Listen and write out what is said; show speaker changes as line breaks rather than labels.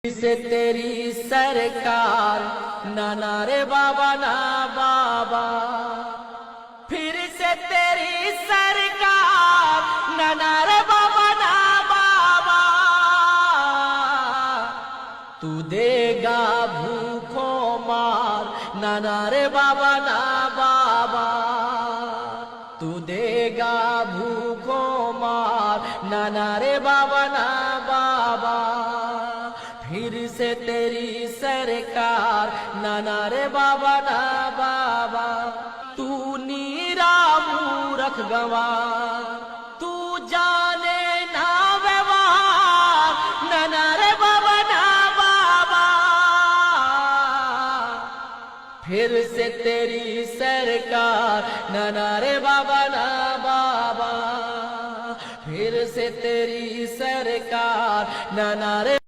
से तेरी सरकार ना रे बाबा ना बाबा, फिर से तेरी सरकार ना रे बाबा ना बाबा। तू देगा भूखों मार ना रे बाबा ना बाबा, तू देगा भूखों मार ना रे बाबा ना बाबा। फिर से तेरी सरकार ना रे बाबा ना बाबा। तू नीरा मूरख गंवार, तू जाने ना व्यवहार ना रे बाबा ना बाबा। फिर से तेरी सरकार ना रे बाबा ना बाबा, फिर से तेरी सरकार ना रे